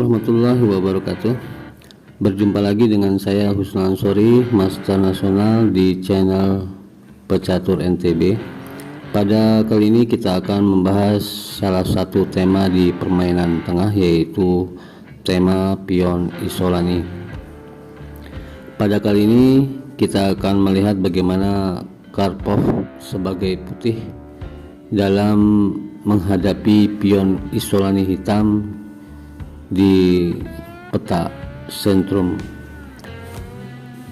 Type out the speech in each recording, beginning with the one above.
warahmatullahi wabarakatuh. Berjumpa lagi dengan saya Husna Ansori, Master Nasional di channel Pecatur NTB. Pada kali ini kita akan membahas salah satu tema di permainan tengah, yaitu tema pion isolani. Pada kali ini kita akan melihat bagaimana Karpov sebagai putih dalam menghadapi pion isolani hitam di peta sentrum.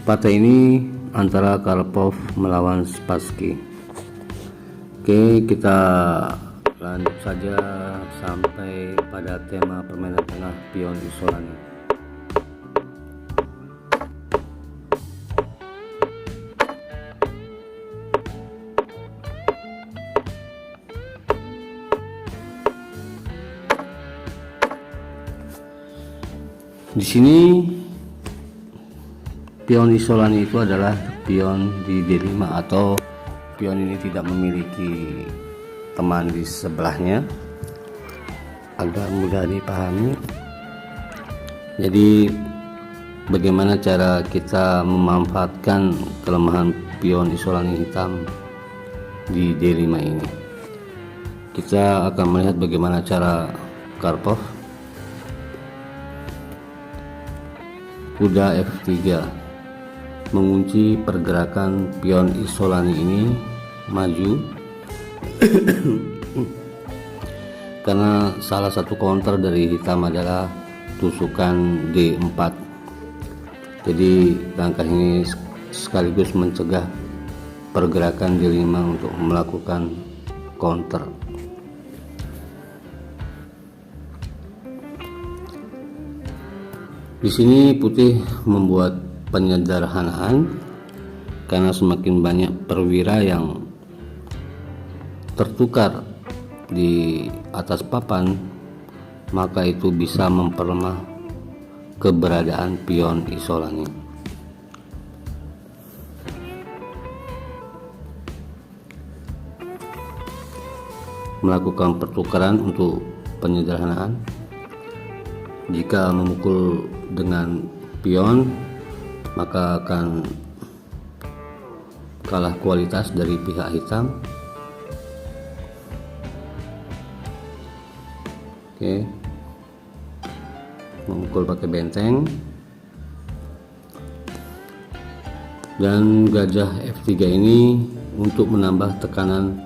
Partai ini antara Karpov melawan Spassky. Oke, kita lanjut saja sampai pada tema permainan tengah pion isolani. Di sini pion isolani itu adalah pion di D5, atau pion ini tidak memiliki teman di sebelahnya, agar mudah dipahami. Jadi bagaimana cara kita memanfaatkan kelemahan pion isolani hitam di D5 ini? Kita akan melihat bagaimana cara Karpov kuda F3 mengunci pergerakan pion isolani ini maju karena salah satu counter dari hitam adalah tusukan D4. Jadi langkah ini sekaligus mencegah pergerakan D5 untuk melakukan counter. Di sini putih membuat penyederhanaan karena semakin banyak perwira yang tertukar di atas papan, maka itu bisa memperlemah keberadaan pion isolani. Melakukan pertukaran untuk penyederhanaan. Jika memukul dengan pion, maka akan kalah kualitas dari pihak hitam. Oke, memukul pakai benteng, dan gajah F3 ini untuk menambah tekanan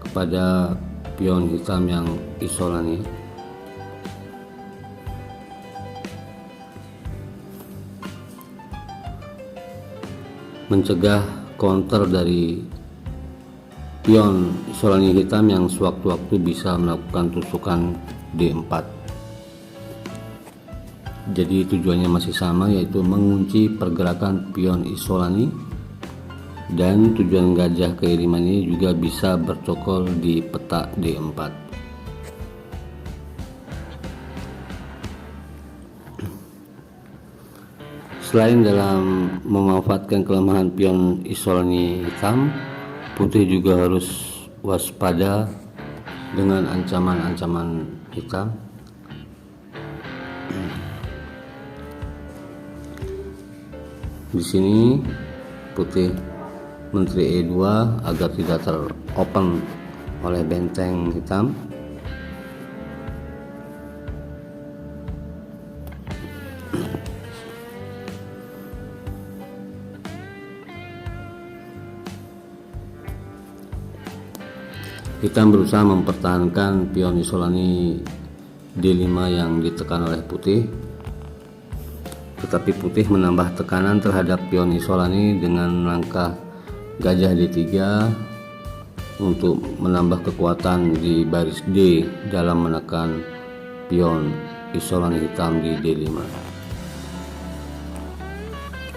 kepada pion hitam yang isolani. Mencegah counter dari pion isolani hitam yang sewaktu-waktu bisa melakukan tusukan D4. Jadi tujuannya masih sama, yaitu mengunci pergerakan pion isolani, dan tujuan gajah ke-5 ini juga bisa bercokol di peta D4. Selain dalam memanfaatkan kelemahan pion isolani hitam, putih juga harus waspada dengan ancaman-ancaman hitam. Di sini putih menteri E2 agar tidak teropen oleh benteng hitam. Hitam berusaha mempertahankan pion isolani D5 yang ditekan oleh putih, tetapi putih menambah tekanan terhadap pion isolani dengan langkah gajah D3 untuk menambah kekuatan di baris D dalam menekan pion isolani hitam di D5.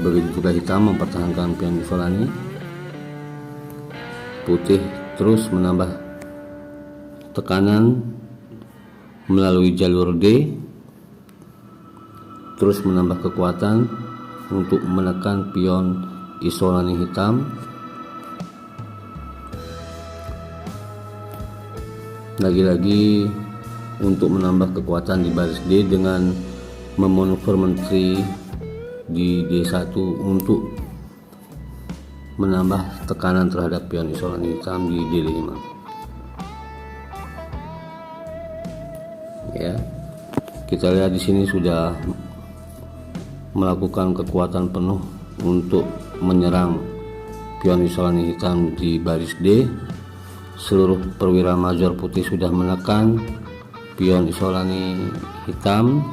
Begitu juga hitam mempertahankan pion isolani, putih terus menambah tekanan melalui jalur D, terus menambah kekuatan untuk menekan pion isolani hitam. Lagi-lagi untuk menambah kekuatan di baris D dengan memanuver menteri di D1 untuk menambah tekanan terhadap pion isolan hitam di D5. Ya, kita lihat di sini sudah melakukan kekuatan penuh untuk menyerang pion isolan hitam di baris D. Seluruh perwira major putih sudah menekan pion isolani hitam,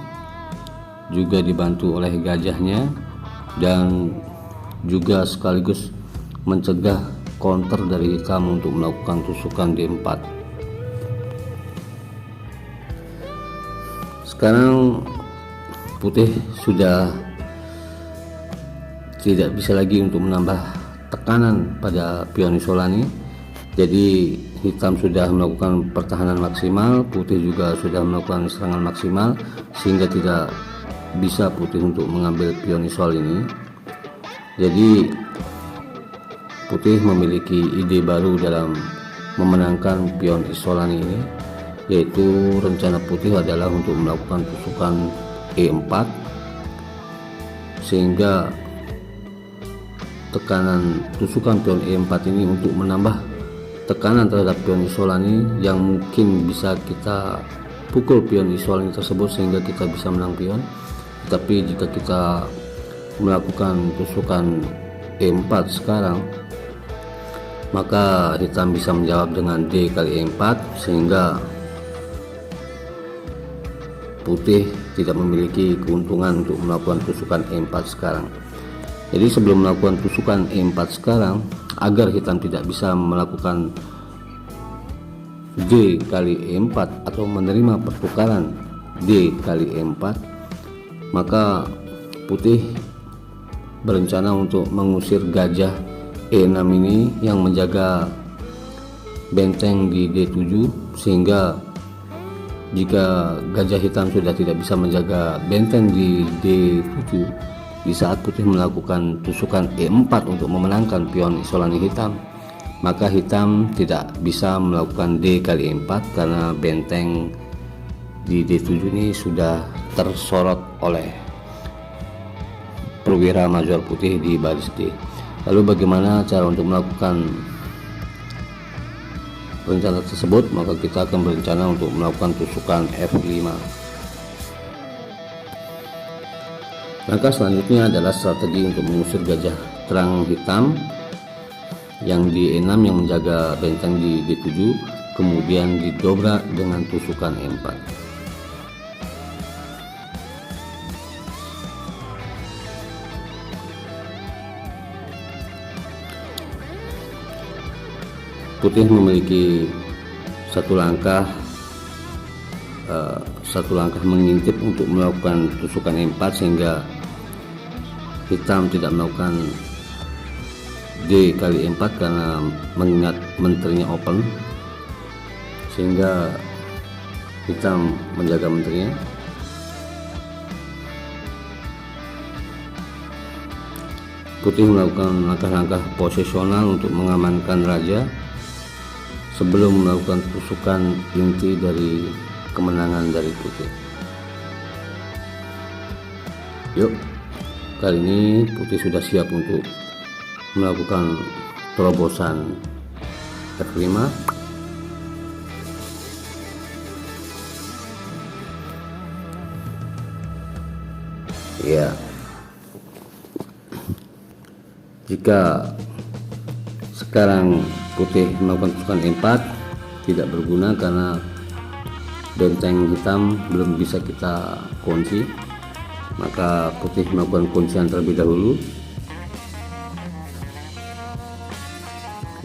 juga dibantu oleh gajahnya, dan juga sekaligus mencegah counter dari hitam untuk melakukan tusukan D4. Sekarang putih sudah tidak bisa lagi untuk menambah tekanan pada pion isolani. Jadi hitam sudah melakukan pertahanan maksimal, putih juga sudah melakukan serangan maksimal, sehingga tidak bisa putih untuk mengambil pion isol ini. Jadi putih memiliki ide baru dalam memenangkan pion isolan ini, yaitu rencana putih adalah untuk melakukan tusukan E4, sehingga tekanan tusukan pion E4 ini untuk menambah tekanan terhadap pion isolani yang mungkin bisa kita pukul pion isolani tersebut sehingga kita bisa menang pion. Tapi jika kita melakukan tusukan E4 sekarang, maka hitam bisa menjawab dengan D kali E4, sehingga putih tidak memiliki keuntungan untuk melakukan tusukan E4 sekarang. Jadi sebelum melakukan tusukan E4 sekarang, agar hitam tidak bisa melakukan D kali E4 atau menerima pertukaran D kali E4, maka putih berencana untuk mengusir gajah E6 ini yang menjaga benteng di D7, sehingga jika gajah hitam sudah tidak bisa menjaga benteng di D7, di saat putih melakukan tusukan E4 untuk memenangkan pion isolani hitam, maka hitam tidak bisa melakukan D kali E4 karena benteng di D7 ini sudah tersorot oleh perwira major putih di baris D. Lalu bagaimana cara untuk melakukan rencana tersebut? Maka kita akan berencana untuk melakukan tusukan F5. Langkah selanjutnya adalah strategi untuk mengusir gajah terang hitam yang di E6 yang menjaga benteng di D7, kemudian didobrak dengan tusukan E4. Putih memiliki satu langkah mengintip untuk melakukan tusukan E4, sehingga hitam tidak melakukan D kali E4 karena mengingat menterinya open, sehingga hitam menjaga menterinya. Putih melakukan langkah-langkah posisional untuk mengamankan raja sebelum melakukan tusukan inti dari kemenangan dari putih. Yuk, kali ini putih sudah siap untuk melakukan terobosan F5. Ya, jika sekarang putih melakukan tusukan E4 tidak berguna karena benteng hitam belum bisa kita kunci, maka putih melakukan kuncian terlebih dahulu.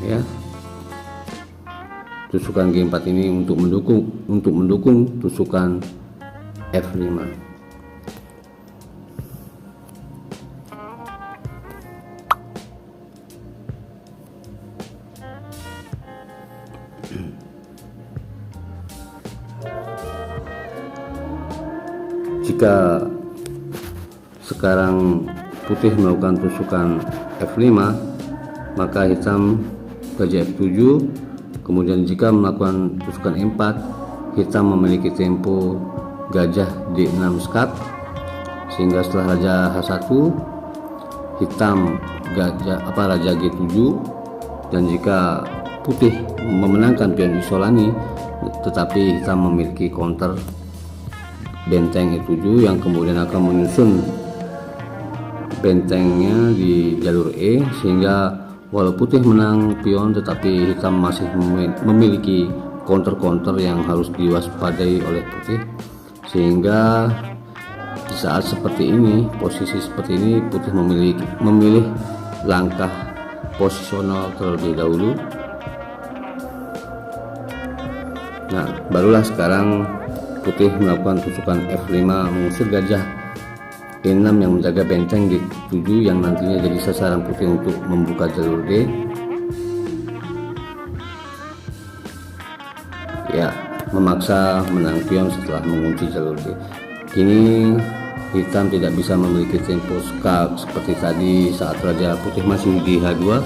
Ya, tusukan G4 ini untuk mendukung tusukan F5. Jika sekarang putih melakukan tusukan F5, maka hitam gajah F7. Kemudian jika melakukan tusukan E4, hitam memiliki tempo gajah D6 skat, sehingga setelah raja H1 hitam raja G7, dan jika putih memenangkan pion Isolani tetapi hitam memiliki counter benteng E7 yang kemudian akan menyusun bentengnya di jalur E, sehingga walau putih menang pion tetapi hitam masih memiliki counter-counter yang harus diwaspadai oleh putih, sehingga di saat seperti ini, posisi seperti ini, putih memilih langkah posisional terlebih dahulu. Nah, barulah sekarang putih melakukan tusukan F5 mengusir gajah E6 yang menjaga benteng G7 yang nantinya jadi sasaran putih untuk membuka jalur D. Ya, memaksa menang pion setelah mengunci jalur D. Kini hitam tidak bisa memiliki tempo seperti tadi saat raja putih masih di H2,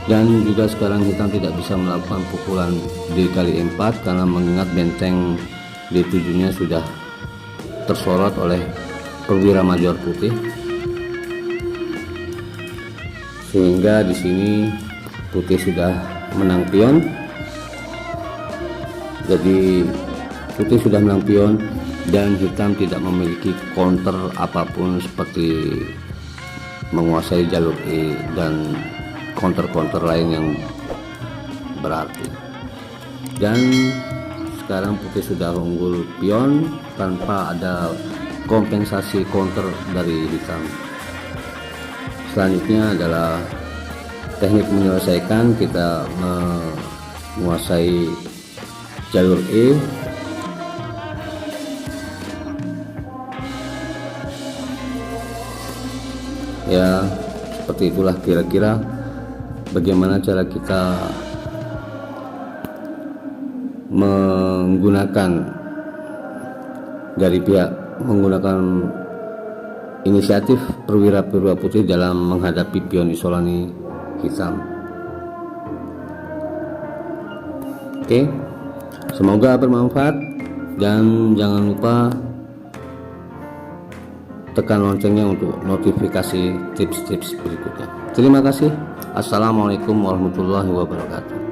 dan juga sekarang hitam tidak bisa melakukan pukulan D kali 4 karena mengingat benteng D7 nya sudah tersorot oleh perwira major putih, sehingga di sini putih sudah menang pion. Jadi putih sudah menang pion dan hitam tidak memiliki counter apapun seperti menguasai jalur E dan counter-counter lain yang berarti. Dan sekarang putih sudah unggul pion tanpa ada kompensasi counter dari hitam. Selanjutnya adalah teknik menyelesaikan. Kita menguasai jalur E, ya seperti itulah kira-kira bagaimana cara kita menggunakan dari pihak menggunakan inisiatif perwira-perwira putih dalam menghadapi pion Isolani hitam. Oke, semoga bermanfaat dan jangan lupa tekan loncengnya untuk notifikasi tips-tips berikutnya. Terima kasih. Assalamualaikum warahmatullahi wabarakatuh.